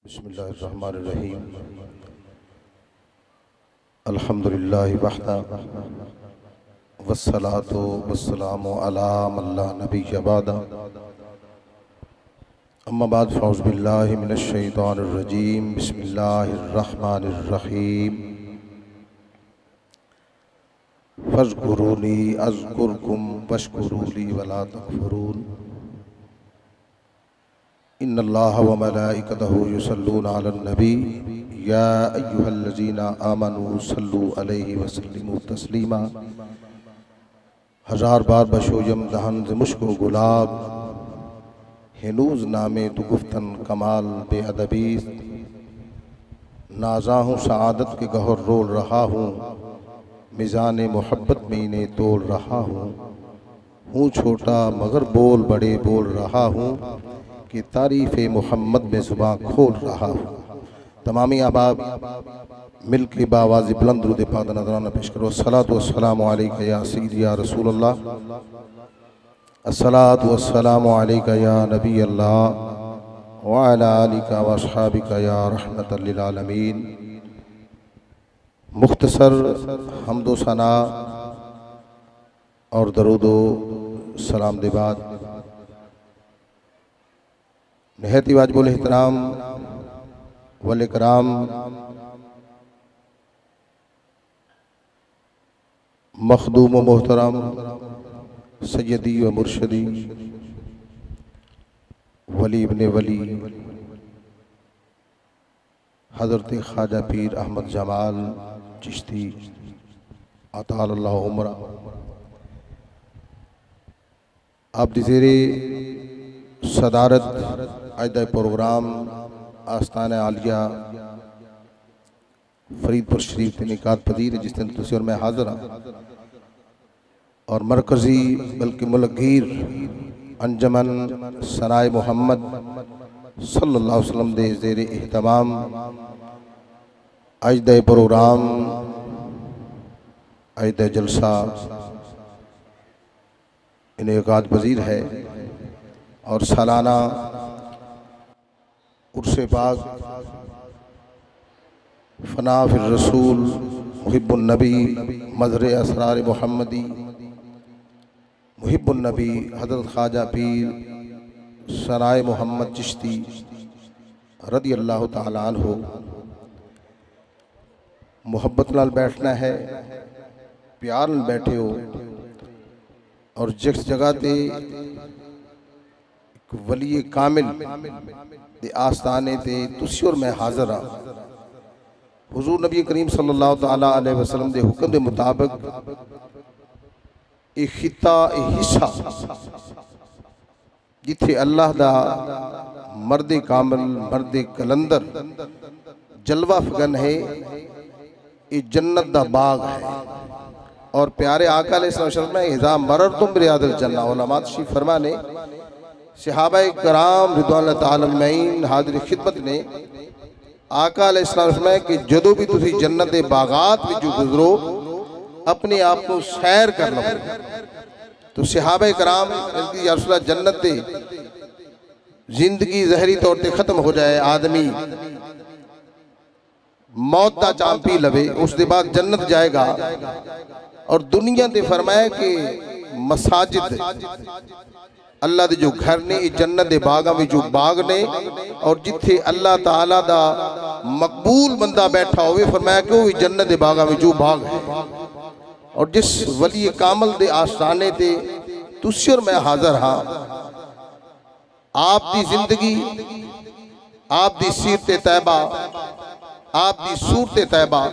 बिस्मिल्लाहिर्रहमानिर्रहीम। अल्हम्दुलिल्लाहि वहदा वस्सलातु वस्सलामु अला मन ला नबिय्य बअदा। अम्मा बाद फ़अऊज़ु बिल्लाहि मिनश शैतानिर रजीम। बिस्मिल्लाहिर्रहमानिर्रहीम। फ़ज़्कुरूनी अज़्कुरकुम वश्कुरूली वला तकफ़ुरून। इन्नल्लाहा व मलाइकतहु युसल्लूना अलन नबी या अय्युहल्लज़ीना आमनू सल्लू अलैहि वसल्लिमू तस्लीमा। हजार बार बशोयम दहन ज़ मुश्क व गुलाब हिनूज़ नामे तो गुफ्तन कमाल बेअदबी। नाज़ा हूँ सआदत के गहर रोल रहा हूँ, मिज़ान मोहब्बत में इन्हें तोल रहा हूँ छोटा मगर बोल बड़े बोल रहा हूँ कि तारीफ़ मोहम्मद में ज़ुबां खोल रहा हूँ। तमामी अहबाब मिल के बावाज़ बुलंद दुरूद पाक नज़राना पेश करो। अस्सलातु वस्सलामु अलैका या सय्यदी या रसूलल्लाह, अस्सलातु वस्सलामु अलैका या नबी अल्लाह व अला आलिका व अस्हाबिका या रहमतल लिल आलमीन। मुख्तसर हम्दो सना और दरूदो सलाम दे बाद नहायत वाजिबुल एहतराम वल इकराम मखदूम व मोहतरम सैयदी व मुर्शदी वली इब्ने वली हज़रत ख्वाजा पीर अहमद जमाल चिश्ती अतालल्लाहु उम्रा आप ज़ेरे सदारत आयदा प्रोग्राम आस्तान आलिया फरीदपुर शरीफ के निकात पदीर जिस दिन तुसी और मैं हाज़िर हाँ और मरकज़ी बल्कि मुलगीर अंजमन सनाए मोहम्मद सल्लल्लाहु अलैहि वसल्लम दे ज़ेरे एहतमाम आयदा प्रोग्राम आयदा जलसा इनेकात पजीर है और सालाना उर्से पाक फना फिर रसूल मुहिब्बुन नबी मज़हर असरार मोहम्मदी मुहिब्बुन नबी हज़रत ख्वाजा पीर सराय मोहम्मद चिश्ती रदी अल्लाह ताला अन्हु। मोहब्बत नाल बैठना है, प्यार नाल बैठे हो और जिस जगह ते वली कामिल दे आस्ताने ते तुसी और मैं हाज़िर हाँ। हुज़ूर नबी करीम सल्लल्लाहु ताला अलैहि वसल्लम दे हुक्म दे मुताबिक एक खिता एक हिस्सा जिथे अल्लाह दा मर्दे कामिल मर्दे कलंदर जलवा फगन है, ये जन्नत दा बाग है। और प्यारे आका अलैहिस्सलाम में इज़ा मररतुम बिरियादिल जन्नह उलमा तशरीफ फरमा ने सहाबा कराम रिदवानुल्लाह ताला अलैहिम हाज़िर खिदमत ने आका अलैहिस्सलाम में कि जदों भी तुसी जन्नत दे बागात विच गुजरो अपने आप को सैर कर लो। तो सहाबा कराम या रसूल अल्लाह जन्नत दे जिंदगी जहरी तौर पर खत्म हो जाए, आदमी मौत का चाम पी लवे, उसके बाद जन्नत जाएगा। और दुनिया ने फरमाया कि मसाजिद अल्लाह दे जो घर ने जन्नत दे बागा में जो बाग ने और जिथे अल्लाह ताला दा मकबूल बंदा बैठा होवे फरमाया कि वो जन्नत दे बागा में जो बाग है। और जिस वली कामल दे आस्ताने ते तुसी और मैं हाज़िर हाँ। आप दी जिंदगी, आप दी सीरत तैयबा, आप दी सूरत तैयबा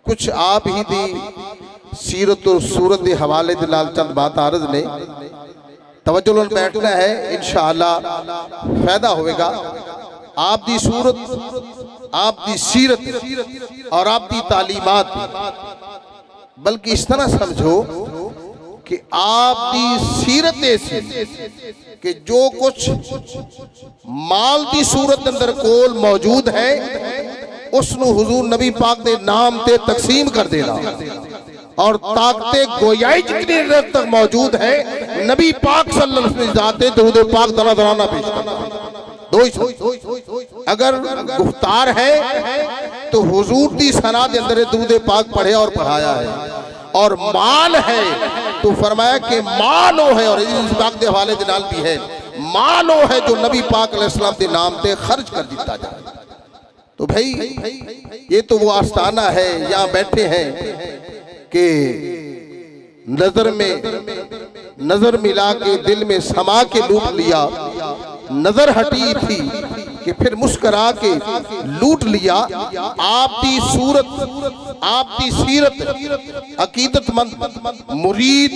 कुछ आप ही दी सीरत और सूरत के हवाले दे नाल चंद बात अर्ज ने तवज्जो नाल बैठना है, इंशाअल्लाह फायदा होगा। आप दी सूरत, आप दी सीरत और आप दी तालीमात, बल्कि इस तरह समझो कि आप दी सीरत ऐसी कि जो कुछ माल दी सूरत अंदर कोल मौजूद है उसनु हुजूर नबी पाक दे नाम ते तकसीम कर देना और ताकते गोयाई जितनी देर तक मौजूद है नबी पाक सल्लल्लाहु अलैहि वसल्लम जाते दरूद पाक दराना पेश करना। दो ही अगर गुफ्तार है तो हुजूर दी सना दे अंदर दुरूद पाक पढ़े और पढ़ाया है, और माल है तो फरमाया कि मालो है, और इस पाक के हवाले दे नाल भी है, मालो है जो नबी पाक अलैहिस्सलाम के नाम पे खर्च कर दिता जाए। तो भाई ये तो वो आस्थाना है, यहाँ बैठे हैं कि नजर मिला के दिल में समा के लूट लिया, नजर हटी थी कि फिर मुस्करा के लूट लिया। आपकी सूरत आपकी सीरत अकीदतमंद मुरीद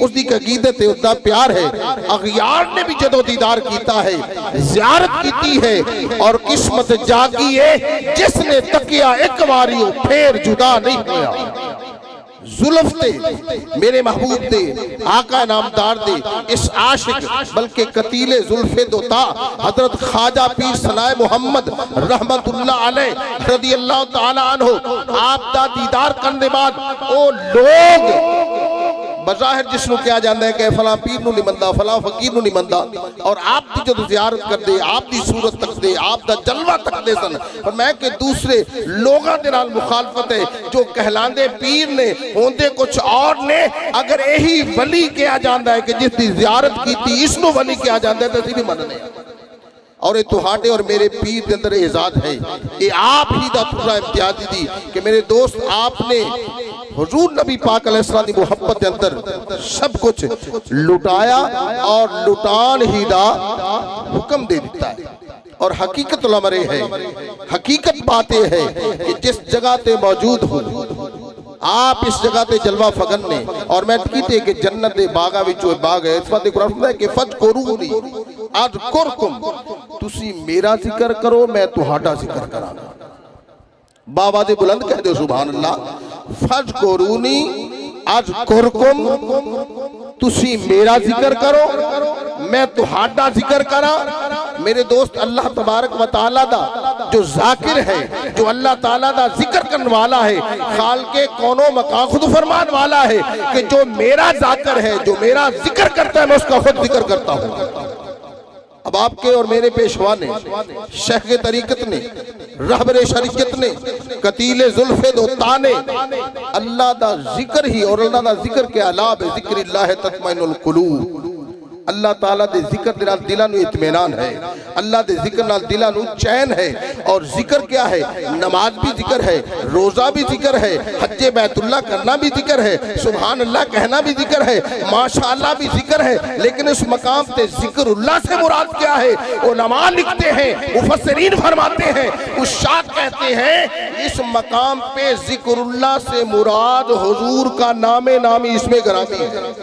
उसकी अकीदत है, उसका प्यार है। अगयार ने भी जदों दीदार किया है, ज़ियारत की है, और किस्मत जागी है जिसने तकिया एक बारी फिर जुदा नहीं होया। जुल्फ दे मेरे महबूब दे आका नामदार दे इस आशिक बल्कि कतीले जुल्फे दोता हजरत ख्वाजा पीर सनाए मोहम्मद रहमतुल्लाह अलैह रदियल्लाहु ताला अन्हु आप दा दीदार करने बाद ओ लोग बज़ाहिर जिसनों क्या जाता है कि फलां पीर नूं नहीं मनदा, फलां फकीर नूं नहीं मनदा, और आप दी जब ज़ियारत कर दे, आप दी सूरत तक दे, आप दा जलवा तक दे सन, पर मैं कि दूसरे लोगों के नाल मुखालफत है जो कहलांदे पीर ने होंदे कुछ और ने। अगर यही वली किया जाता है कि जिसकी ज़ियारत की इसनों वली किया जाता है तो असीं भी मनने, और ये तुहाडे और मेरे पीर के अंदर एजाद है, ये आप ही दा तुरा इम्तियाज़ी दी कि मेरे दोस्त आपने हुजूर नबी पाक अलैहिस्सलाम की मोहब्बत के अंदर सब कुछ लुटाया और लुटान ही दा हुक्म दे दिता है। और हकीकत उलमरे है, हकीकत बातें है कि जिस जगह ते मौजूद हो आप इस जगह ते जलवा फगन ने, और मैं कीते कि जन्नत दे बागा विचों बाग है। इस बात कुरान फरमाता है कि फज़कुरूनी अज़कुरकुम, तुसी मेरा जिक्र करो मैं तुहाडा जिक्र करांगा। बाबा दे बुलंद कह दो सुभान अल्लाह। फज़कुरूनी अज़कुरकुम, तुसी मेरा जिक्र करो मैं तुहाडा जिक्र करा। मेरे दोस्त अल्लाह तबारक व तआला दा जो जाकिर है, जो अल्लाह ताला दा जिक्र करने वाला है, खाल के कोनो मकाम खुद फरमान वाला है कि जो मेरा जाकिर है, जो मेरा जिक्र करता है मैं उसका खुद जिक्र करता हूँ। अब आपके और मेरे पेशवा ने, शेख के तरीकत ने, रहबरे शरीयत ने, कतीले जुल्फे दोता ने अल्लाह दा जिक्र ही, और अल्लाह दा जिक्र के अलावा जिक्रिल्लाह तत्मइनुल कुलूब, अल्लाह ताला दे जिक्र दे नाल दिलां नूं इत्मीनान है, अल्लाह दे जिक्र नाल दिलां नूं चैन है। और जिक्र क्या है? नमाज भी जिक्र है, रोजा भी जिक्र है, हज्जे बैतुल्लाह करना भी जिक्र है, सुभान अल्लाह कहना भी जिक्र है, माशाअल्लाह भी जिक्र है। लेकिन इस मकाम पे जिक्रुल्लाह से मुराद क्या है? उलमा लिखते हैं, मुफस्सिरीन फरमाते हैं, उस्ताद कहते हैं इस मकाम पे जिक्रुल्लाह से मुराद हुजूर का नामे नामी इसमें गिरामी है।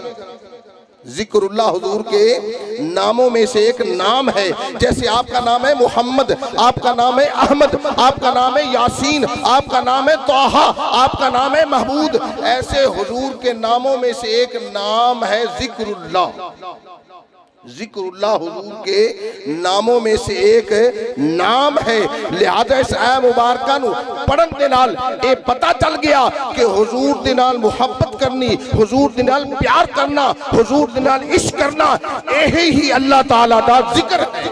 जिक्रुल्लाह हुजूर के नामों में से एक नाम है। जैसे आपका नाम है मोहम्मद, आपका नाम है अहमद, आपका नाम है यासीन, आपका नाम है तोहा, आपका नाम है महमूद, ऐसे हुजूर के नामों में से एक नाम है जिक्रुल्लाह। जिक्रुल्लाह हुजूर के नामों में से एक नाम है। लिहाजा इस आया मुबारका नूं पढ़न दे नाल ये पता चल गया कि हुजूर दे नाल मुहब्बत करनी, हुजूर दे नाल प्यार करना, हुजूर दे नाल इश्क करना, यही ही अल्लाह ताला दा जिक्र है।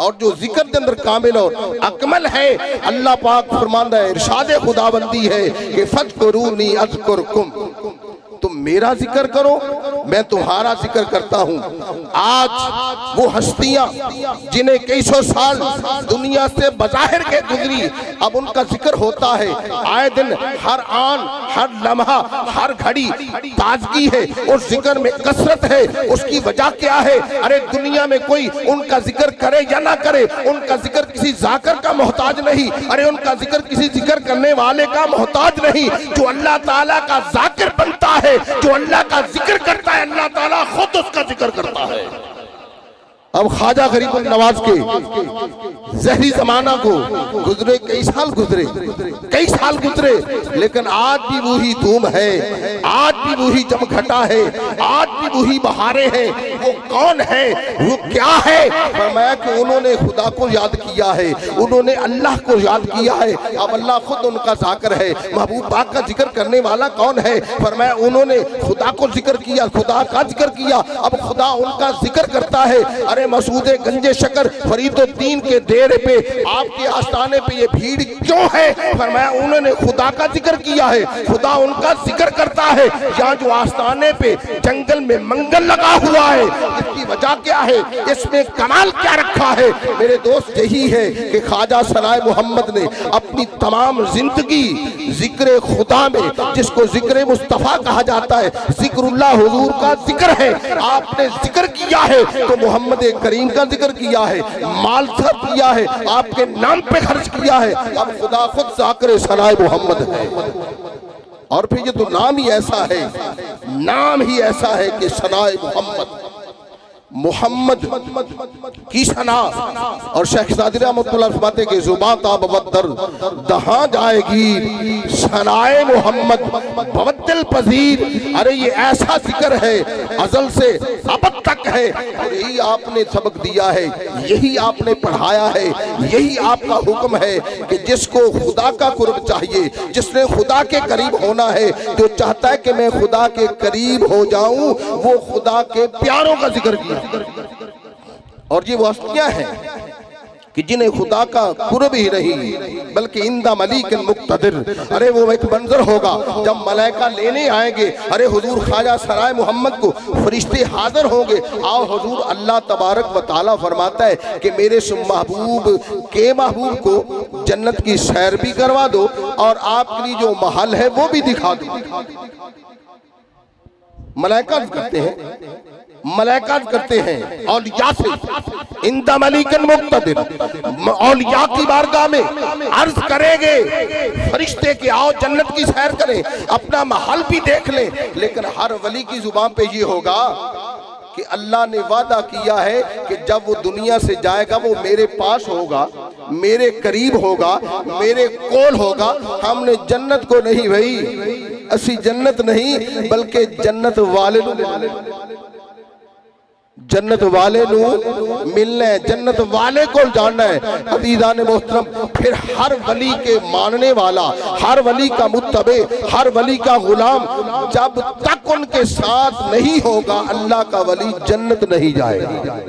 और जो जिक्र के अंदर कामिल और अकमल है, अल्लाह पाक फरमांदा है, इरशाद खुदाबंदी है कि फज़कुरूनी अज़कुरकुम, तुम मेरा जिक्र करो मैं तुम्हारा जिक्र करता हूँ। आज वो हस्तियां जिन्हें कई सौ साल दुनिया से बज़ाहिर के गुजरी, अब उनका जिक्र होता है आए दिन, हर आन हर लम्हा हर घड़ी ताजगी है, उस जिक्र में कसरत है। उसकी वजह क्या है? अरे दुनिया में कोई उनका जिक्र करे या ना करे, उनका जिक्र किसी जाकिर का मोहताज नहीं, अरे उनका जिक्र किसी जिक्र करने वाले का मोहताज नहीं। जो अल्लाह ताला का जाकिर बनता है, जो अल्लाह का जिक्र करता है, अल्लाह ताला खुद उसका जिक्र करता है। अब ख्वाजा गरीबुल नवाज के जहरी जमाना को गुजरे कई साल गुजरे, लेकिन आज भी वही धूम है, आज भी वही जमघटा है, आज भी वही बहारें हैं। वो कौन है, वो क्या है? फरमाया कि उन्होंने खुदा को याद किया है, उन्होंने अल्लाह को याद किया है। अब अल्लाह खुद उनका जाकिर है। महबूब पाक का जिक्र करने वाला कौन है? फरमाया उन्होंने खुदा को जिक्र किया, खुदा का जिक्र किया। अब खुदा उनका जिक्र करता है। अरे मसूद गंजे शकर फरीदुद्दीन के डेरे पे, आपके आस्थाने पे ये भीड़ क्यों है? फरमाया उन्होंने खुदा का जिक्र किया है, खुदा उनका जिक्र करता है। यहाँ जो आस्थाने पे जंगल में मंगल लगा हुआ है, इसकी वजह क्या है? इसमें कमाल क्या रखा है? मेरे दोस्त यही है कि ख्वाजा सनाए मोहम्मद ने अपनी तमाम जिंदगी जिक्र खुदा में, जिसको जिक्र मुस्तफ़ा कहा जाता है, जिक्रुल्लाह हुजूर का जिक्र है। आपने जिक्र किया है तो मोहम्मद करीम का जिक्र किया है, माल सर्फ किया है, आपके नाम पे खर्च किया है। अब खुदा खुद जाकिर सनाए मोहम्मद है। और फिर ये तो नाम ही ऐसा है, नाम ही ऐसा है कि सनाए मोहम्मद, मोहम्मद की सना। और शेख सादी रहमतुल्लाह फरमाते के जुबां ताब बदर दहां जाएगी सनाए मोहम्मद बवद्दिल पजीर। अरे ये ऐसा जिक्र है, अजल से अब तक है। और यही आपने सबक दिया है, यही आपने पढ़ाया है, यही आपका हुक्म है कि जिसको खुदा का कुर्ब चाहिए, जिसने खुदा के करीब होना है, जो चाहता है कि मैं खुदा के करीब हो जाऊं, वो खुदा के प्यारों का जिक्र किया। और ये वो हस्तियां हैं कि जिन्हें खुदा का कुर्ब ही नहीं बल्कि इंदा मलिक मुक्तदिर। अरे वो एक मंजर होगा जब मलाइका लेने आएंगे। अरे हुजूर ख्वाजा सराय मोहम्मद को फरिश्ते हाजिर होंगे। आओ हुजूर, अल्लाह तबारक व तआला फरमाता है कि मेरे महबूब के महबूब को जन्नत की सैर भी करवा दो और आपके लिए जो महल है वो भी दिखा दो। मलाइका करते हैं, मलाइका करते हैं औलिया से इंदा मलिकन मुक्तदिर। औलिया की बारगाह में अर्ज करेंगे फरिश्ते के आओ जन्नत की सैर करें, अपना महल भी देख लें। लेकिन हर वली की जुबान पे ये होगा कि अल्लाह ने वादा किया है कि जब वो दुनिया से जाएगा वो मेरे पास होगा, मेरे करीब होगा, मेरे कोल होगा। हमने जन्नत को नहीं भाई, असी जन्नत नहीं बल्कि जन्नत वाले जन्नत वाले नू मिलना है, जन्नत वाले को जानना है। अजीज़ान मोहतरम, फिर हर वली के मानने वाला, हर वली का मुत्तबे, हर वली का गुलाम जब तक उनके साथ नहीं होगा, अल्लाह का वली जन्नत नहीं जाएगा।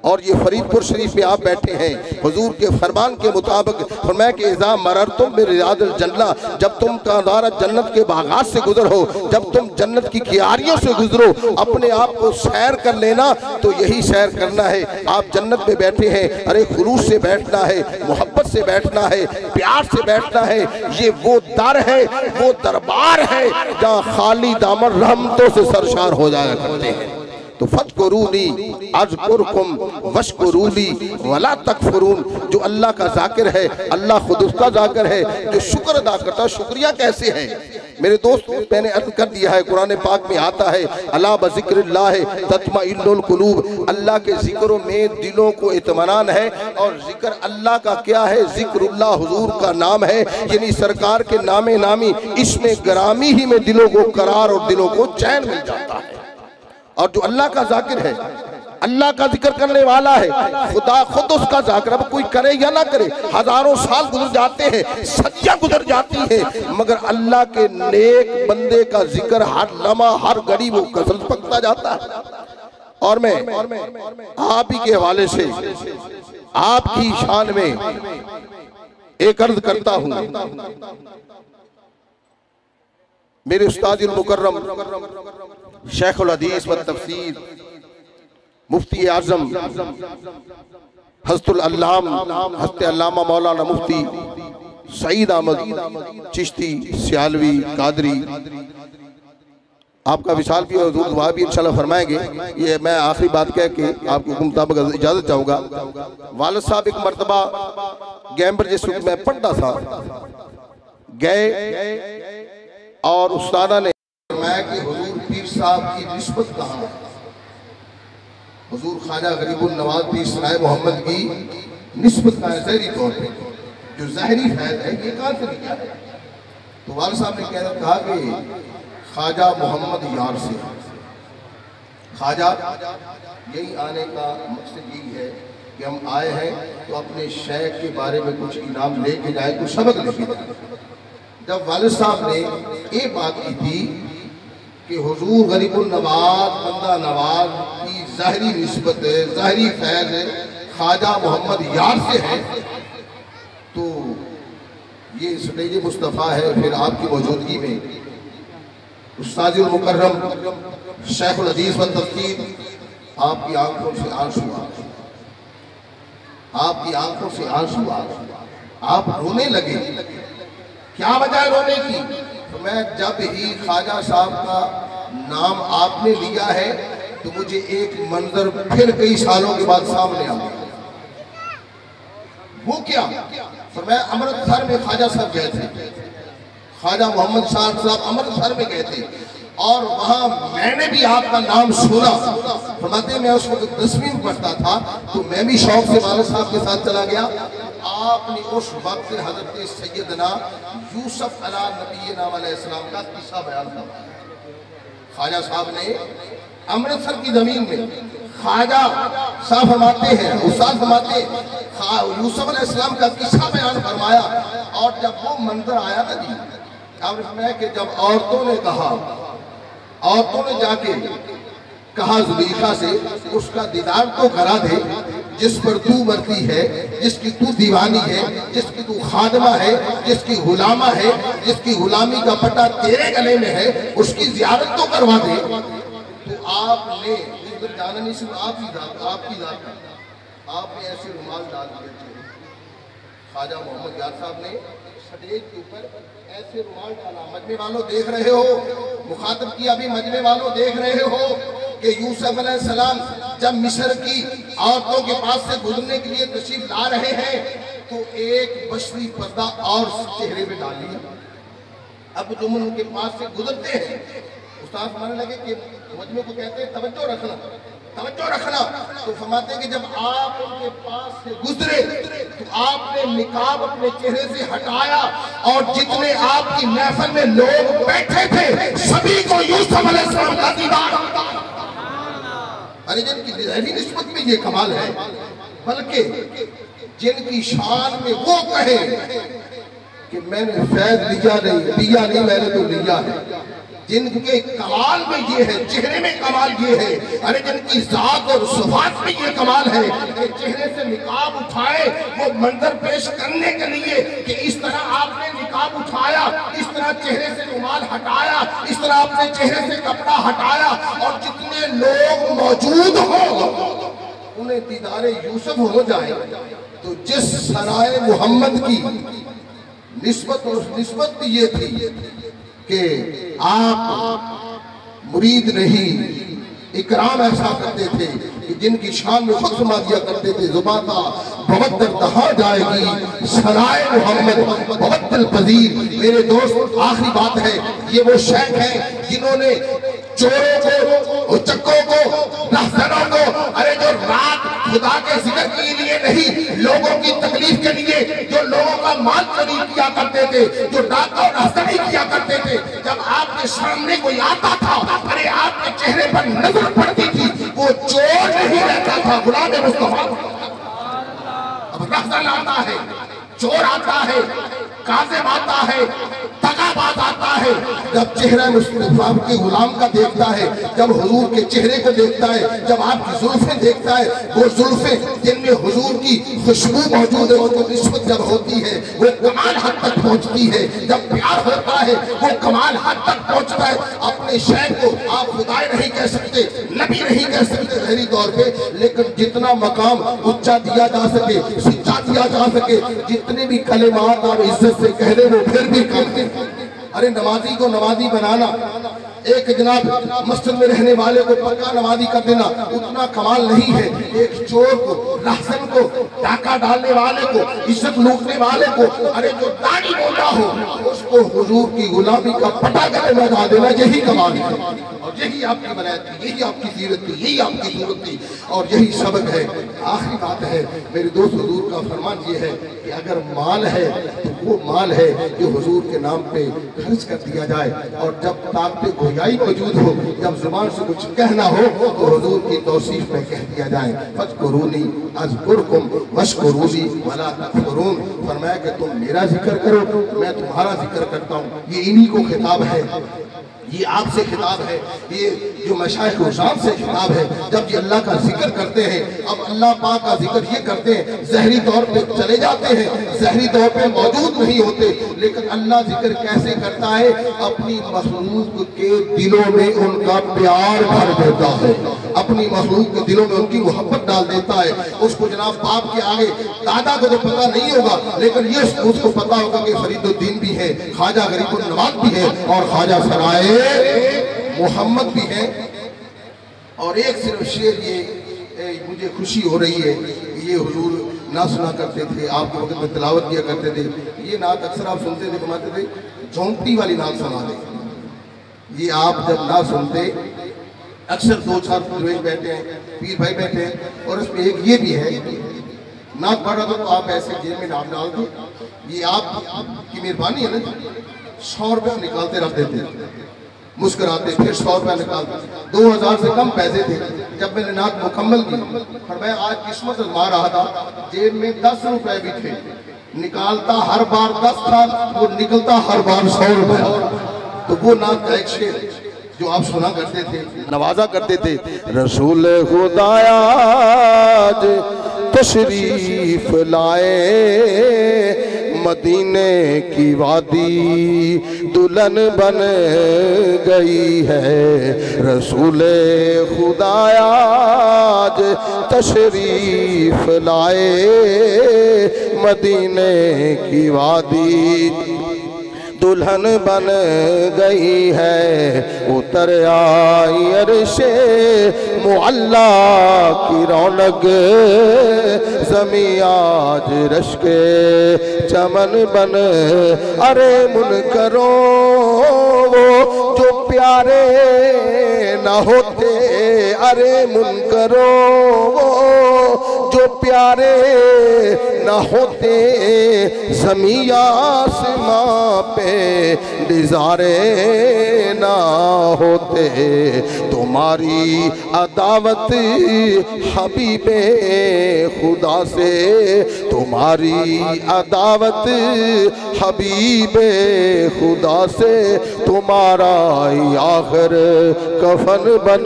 और ये फरीदपुर शरीफ में आप बैठे हैं, हुजूर के फरमान के मुताबिक फरमाया कि इज़ा मररतुम बिरियादिल जन्नह, जब तुम कादारा जन्नत के बागात से गुजरो, जब तुम जन्नत की कियारियों से गुजरो, अपने आप को सैर कर लेना। तो यही सैर करना है। आप जन्नत में बैठे हैं, अरे खुलूस से बैठना है, मोहब्बत से बैठना है, प्यार से बैठना है। ये वो दर है, वो दरबार है जहाँ खाली दामन रहमतों से सरशार हो जाया करते हैं। तो फज़कुरूनी अज़कुरकुम वश्कुरूली वला तकफुरून। जो अल्लाह का जाकिर है, अल्लाह खुद उसका जाकिर है जो शुक्र अदा करता है। शुक्रिया कैसे है मेरे दोस्त? मैंने अर्ज कर दिया है, कुरान पाक में आता है अला बज़िक्रिल्लाह तत्मइन्नुल कुलूब। अल्लाह के जिक्रों में दिलों को इत्मीनान है। और जिक्र अल्लाह का क्या है? जिक्रुल्लाह हुजूर का नाम है, यानी सरकार के नामे नामी, इसमें ग्रामी ही में दिलों को करार और दिलों को चैन मिल जाता है। और जो अल्लाह का जाकिर है, अल्लाह का जिक्र करने वाला है, खुदा खुद उसका जाकिर। अब कोई करे या ना करे, हजारों साल गुजर जाते हैं, सदियां गुजर जाती हैं, मगर अल्लाह के नेक बंदे का जिक्र हर लम्हा हर घड़ी वो कसरत पकता जाता है। और मैं आप ही के हवाले से आपकी शान में एक अर्ज करता हूं। मेरे उस्ताद मुकर्रम शेखुल हदीस व तफसीर मुफ्ती आजम हज़रतुल अल्लाम हज़रत अल्लामा मौलाना मुफ्ती सईद अहमद चिश्ती सियालवी कादरी, आपका विशाल भी और दुआ भी इंशाल्लाह फरमाएंगे। ये मैं आखिरी बात कह के आपको हुक्म मुताबिक इजाजत चाहूँगा। वालिद साहब एक मरतबा गैम्बर जिस वक्त मैं पढ़ता था गए और उस्तादा ने फरमाया कि हुजूर पीर साहब की निस्बत कहाँ? हुजूर ख्वाजा गरीबुल नवाज पीर सराय मोहम्मद की निस्बत का है ज़हरी तौर पे, जो ज़ाहिरी फैज़ है ये कहाँ से निकला है? तो वालिद साहब ने कहा कि ख्वाजा मोहम्मद यार से। ख्वाजा यही आने का मकसद यही है कि हम आए हैं तो अपने शेख के बारे में कुछ इनाम लेके जाए, कुछ सबक लेके जाए। जब वालिद साहब ने ये बात की थी कि हुजूर गरीबुल नवाज बंदा नवाज की ज़ाहिरी निस्बत है, ज़ाहिरी फैज़ है, ख्वाजा मोहम्मद यार से है, तो ये स्टेज मुस्तफ़ा है। फिर आपकी मौजूदगी में उस्तादुल मुकर्रम शेखुल हदीस व तफसीर, आपकी आंखों से आंसू आ गए, आपकी आंखों से आंसू आ गए, आप रोने लगे। क्या वजह रोने की? तो मैं जब ही ख्वाजा साहब का नाम आपने लिया है तो मुझे एक मंजर फिर कई सालों के बाद सामने आ गया। वो क्या? तो मैं अमृतसर में ख्वाजा साहब गए थे, ख्वाजा मोहम्मद साहब अमृतसर में गए थे और वहां मैंने भी आपका नाम सुना। फरमाते मैं उस वक्त 10वीं में पढ़ता था तो मैं भी शौक से वालिद साहब के साथ चला गया। आपने उस वक्त हजरत सैयदना यूसुफ अला नबीना अलैहिस्सलाम का किस्सा बयान करवाया। ख्वाजा साहब ने अमृतसर की जमीन में ख्वाजा साहब फरमाते हैं, उस्ताद फरमाते यूसुफ अलैहिस्सलाम का किस्सा बयान फरमाया। और जब वो मंजर आया ना जी, आपने फरमाया कि जब औरतों ने कहा, औरतों ने जाके कहा जुलेखा से उसका दीदार तो करा दे जिस पर तू मरती है, जिसकी तू दीवानी है, जिसकी तू खादमा है, जिसकी गुलामा है, जिसकी गुलामी का पट्टा तेरे गले में है, उसकी जियारत तो करवा दे। तो आपने जाना नहीं, सिर्फ आपकी जात आपने ऐसे रुमाल डाल दिए। ख्वाजा मोहम्मद यार साहब ने स्टेज के ऊपर ऐसे रुमाल डाला। मजमे वालों देख रहे हो, मुखातब की अभी मजमे वालों देख रहे हो कि यूसुफ अलैहिस्सलाम जब मिस्र की औरतों के पास से गुजरने के लिए तशरीफ ला रहे हैं तो एक बशरी पर्दा और चेहरे पे डाल लिया। अब तुम उनके पास से गुजरते हैं, उस्ताद मानने लगे कि मजमे को कहते हैं तवज्जो रखना, तवज्जो रखना। तो फरमाते कि जब आप उनके पास से गुजरे तो आपने निकाब अपने चेहरे से हटाया और जितने आपकी महफिल में लोग बैठे थे सभी को यूसुफ अलैहिस्सलाम का दीदार। अरे जिनकी ज़ाहिरी निस्बत में ये कमाल है, बल्कि जिनकी शान में वो कहे कि मैंने फैज लिया नहीं मैंने तो लिया है, जिनके कमाल में ये है, चेहरे में कमाल ये है। अरे जिनकी जात और सुभात में ये कमाल है कि चेहरे से निकाब उठाए वो मंजर पेश करने के लिए कि इस तरह आपने निकाब उठाया, इस तरह चेहरे से रुमाल हटाया, इस तरह आपने चेहरे से कपड़ा हटाया और जितने लोग मौजूद हो उन्हें दीदारे यूसुफ हो जाए। तो जिस सराय मोहम्मद की निस्बत, उस निस्बत भी ये थी कि आप मुरीद नहीं, इकराम ऐसा करते थे कि जिनकी शान में खुद फरमा दिया करते थे जुबाता बहुत दर दहा जाएगी सराय मोहम्मद बहुत दिल पजीर। मेरे दोस्त आखिरी बात है, ये वो शेख हैं जिन्होंने चोरों को, उचक्कों को, रहसनों को, अरे जो रात खुदा के जिक्र के लिए नहीं लोगों की तकलीफ के लिए जो लोगों का माल चोरी किया करते थे, जो डाका और रहसनी किया करते थे, जब आपके सामने कोई आता था अरे आपके चेहरे पर नजर पड़ती थी, वो चोर नहीं रहता था, गुलाम मुस्तफा। अब रहसन आता है, चोर आता है, काज़िब आता है, तगाबाज आता है। जब चेहरा मुस्तफा के गुलाम का देखता है, जब हुजूर के चेहरे को देखता है, जब आपकी जुल्फें देखता है, वो जुल्फें जिनमें हुजूर की खुशबू मौजूद है, उनको निस्बत जब होती है वो कमाल हद तक पहुंचती है। जब प्यार होता है वो कमाल हद तक पहुंचता है। अपने शेख को आप खुदा नहीं कह सकते, नबी नहीं कह सकते ज़ाहिरी तौर पे, लेकिन जितना मकाम ऊंचा दिया जा सके, सच्चा दिया जा सके, जितने भी कलेमात आप इज्जत से कह रहे वो फिर भी कम है। अरे नमाजी को नमाजी बनाना, एक जनाब मस्जिद में रहने वाले को पक्का नमाजी कर देना उतना कमाल नहीं है। एक चोर को, रहसन को, डाका डालने वाले को, इज्जत लूटने वाले को, अरे जो दाढ़ी बोला हो उसको हुजूर की गुलामी का पटा गले लगा देना, यही कमाल है। और यही आपकी वलायत थी, यही आपकी सीरत थी, यही आपकी सूरत थी और यही सबक है। आखिरी बात है मेरे दोस्त, हुजूर का फरमान ये है कि अगर माल है तो वो माल है जो हुजूर के नाम पे खर्च कर दिया जाए, और जब ताकत गोयाई मौजूद हो, जब जुबान से कुछ कहना हो तो हुजूर की तौसीफ में कह दिया जाए, फज़कुरूनी अज़कुरकुम वशकुरूनी वला तकफुरून। फरमाया कि तुम मेरा जिक्र करो, मैं तुम्हारा जिक्र करता हूँ। ये इन्हीं को खिताब है, ये आपसे खिताब है, ये जो मशाइख हुज़ाम से खिताब है। जब ये अल्लाह का जिक्र करते हैं, अब अल्लाह पाक का जिक्र ये करते हैं, ज़हरी तौर पे चले जाते हैं, ज़हरी तौर पे मौजूद नहीं होते, लेकिन अल्लाह जिक्र कैसे करता है? अपनी मखलूक के दिलों में उनका प्यार भर देता है, अपनी मखलूक के दिलों में उनकी मोहब्बत डाल देता है। उसको जनाब बाप के आगे, दादा को तो पता नहीं होगा, लेकिन ये उसको पता होगा कि फरीदुद्दीन भी है, ख्वाजा गरीबुल नवाज भी है और ख्वाजा सराय मोहम्मद भी है। और एक सिर्फ शेर ये मुझे खुशी हो रही है, ये हुजूर ना सुना करते थे, आपके वक्त में तिलावत किया करते थे। ये नात अक्सर आप सुनते थे, फरमाते थे झोंपड़ी वाली नात सुना दे। ये आप जब ना सुनते, अक्सर दो चार दरवेश बैठे हैं, पीर भाई बैठे हैं, और उसमें एक ये भी है, नात पढ़ रहा था तो आप ऐसे जेब में नाम डाल दो, ये आपकी मेहरबानी है ना। 100 रुपया निकालते रखते थे, मुस्कुराते, फिर 100 रुपया निकालते। 2000 से कम पैसे थे। जब मैंने नात मुकम्मल की, फरमाया आज किस्मत आजमा रहा था, जेब में 10 रुपए भी थे, निकालता हर बार 10 था, वो निकलता हर बार 100 रुपया। तो वो नात का एक शेर जो आप सुना करते थे, नवाजा करते थे, रसूल खुदाया तशरीफ लाए, मदीने की वादी दुल्हन बन गई है। रसूल खुदाया तशरीफ लाए, मदीने की वादी दुल्हन बन गई है। उतर आई अर्शे मुअल्ला की रौनक, ज़मीं आज रश्के चमन बन। अरे मुनकरो वो जो प्यारे ना होते, अरे मुनकरो वो जो प्यारे ना होते, ज़मीं आसमां पे निज़ारे ना होते। तुम्हारी अदावत हबीबे खुदा से, तुम्हारी अदावत हबीबे खुदा से, तुम्हारा आखिर कफन बन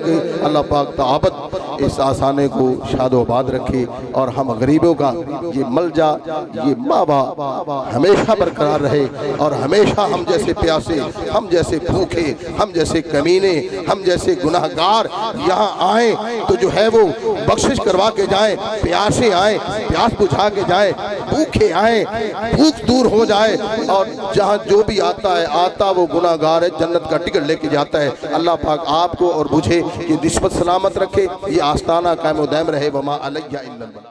गई। अल्लाह पाक ताबत इस आसाने को शादोबाद रखे और हम गरीबों का ये मलजा, ये मावा हमेशा बरकरार रहे और हमेशा हम जैसे प्यासे, हम जैसे भूखे, हम जैसे कमीने, हम जैसे गुनाहगार यहाँ आए तो जो है वो बख्शिश करवा के जाए, प्यासे आए प्यास बुझा के जाए, भूखे आए भूख दूर हो जाए, और जहाँ जो भी आता है आता वो गुनाहगार है, जन्नत का टिकट लेके जाता है। अल्लाह पाक आपको और मुझे ये निस्बत सलामत रखे, ये आस्ताना कायम दायम रहे। वमा अलैया इल्लल बलाग।